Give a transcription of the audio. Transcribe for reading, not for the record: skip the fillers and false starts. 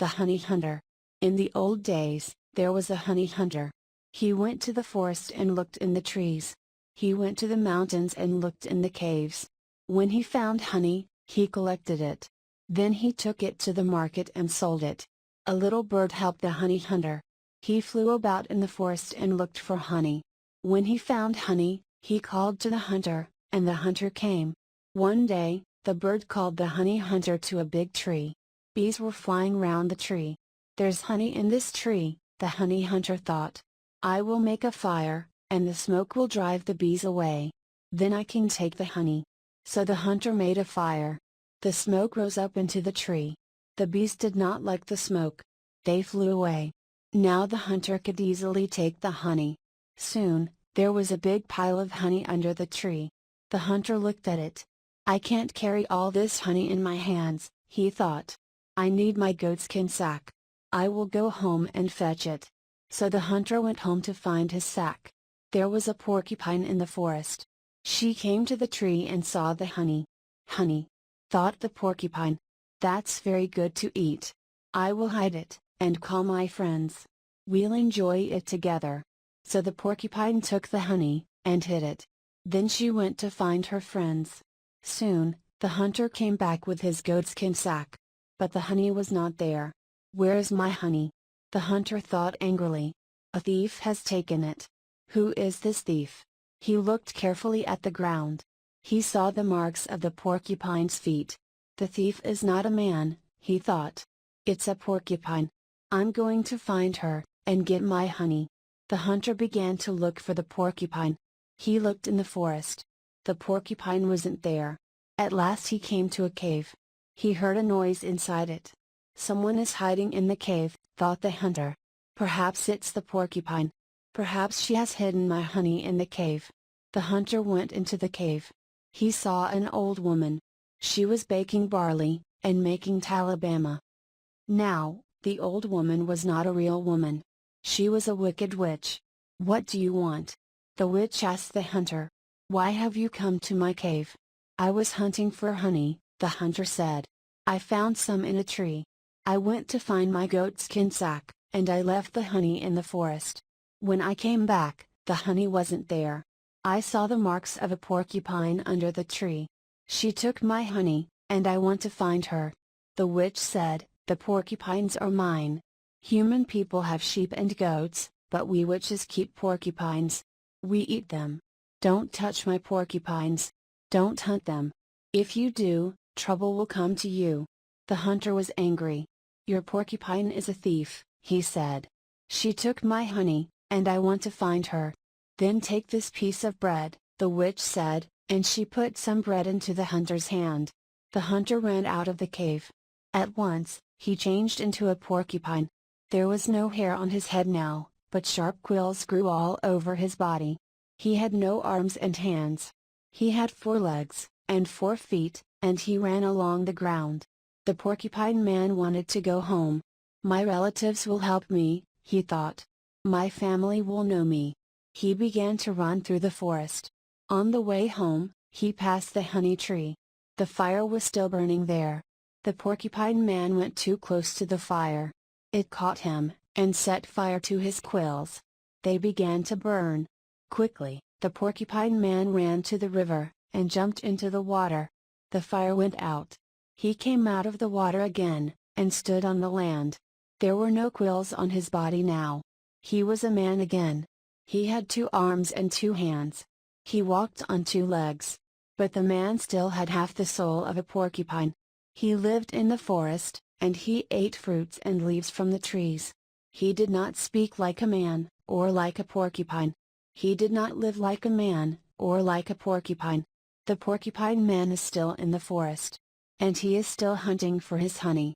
The honey hunter. In the old days, there was a honey hunter. He went to the forest and looked in the trees. He went to the mountains and looked in the caves. When he found honey, he collected it. Then he took it to the market and sold it. A little bird helped the honey hunter. He flew about in the forest and looked for honey. When he found honey, he called to the hunter, and the hunter came. One day, the bird called the honey hunter to a big tree. Bees were flying round the tree. "There's honey in this tree," the honey hunter thought. "I will make a fire, and the smoke will drive the bees away. Then I can take the honey." So the hunter made a fire. The smoke rose up into the tree. The bees did not like the smoke. They flew away. Now the hunter could easily take the honey. Soon, there was a big pile of honey under the tree. The hunter looked at it. "I can't carry all this honey in my hands," he thought. "I need my goatskin sack. I will go home and fetch it." So the hunter went home to find his sack. There was a porcupine in the forest. She came to the tree and saw the honey. "Honey," thought the porcupine. "That's very good to eat. I will hide it, and call my friends. We'll enjoy it together." So the porcupine took the honey, and hid it. Then she went to find her friends. Soon, the hunter came back with his goatskin sack. But the honey was not there. "Where is my honey?" the hunter thought angrily. "A thief has taken it. Who is this thief?" He looked carefully at the ground. He saw the marks of the porcupine's feet. "The thief is not a man," he thought. "It's a porcupine. I'm going to find her, and get my honey." The hunter began to look for the porcupine. He looked in the forest. The porcupine wasn't there. At last he came to a cave. He heard a noise inside it. "Someone is hiding in the cave," thought the hunter. "Perhaps it's the porcupine. Perhaps she has hidden my honey in the cave." The hunter went into the cave. He saw an old woman. She was baking barley, and making talabama. Now, the old woman was not a real woman. She was a wicked witch. "What do you want?" the witch asked the hunter. "Why have you come to my cave?" "I was hunting for honey," the hunter said. "I found some in a tree. I went to find my goatskin sack, and I left the honey in the forest. When I came back, the honey wasn't there. I saw the marks of a porcupine under the tree. She took my honey, and I want to find her." The witch said, "The porcupines are mine. Human people have sheep and goats, but we witches keep porcupines. We eat them. Don't touch my porcupines. Don't hunt them. If you do, trouble will come to you." The hunter was angry. "Your porcupine is a thief," he said. "She took my honey, and I want to find her." "Then take this piece of bread," the witch said, and she put some bread into the hunter's hand. The hunter ran out of the cave. At once, he changed into a porcupine. There was no hair on his head now, but sharp quills grew all over his body. He had no arms and hands. He had 4 legs, and 4 feet, and he ran along the ground. The porcupine man wanted to go home. "My relatives will help me," he thought. "My family will know me." He began to run through the forest. On the way home, he passed the honey tree. The fire was still burning there. The porcupine man went too close to the fire. It caught him, and set fire to his quills. They began to burn. Quickly, the porcupine man ran to the river, and jumped into the water. The fire went out. He came out of the water again, and stood on the land. There were no quills on his body now. He was a man again. He had 2 arms and 2 hands. He walked on 2 legs. But the man still had half the soul of a porcupine. He lived in the forest, and he ate fruits and leaves from the trees. He did not speak like a man, or like a porcupine. He did not live like a man, or like a porcupine. The porcupine man is still in the forest. And he is still hunting for his honey.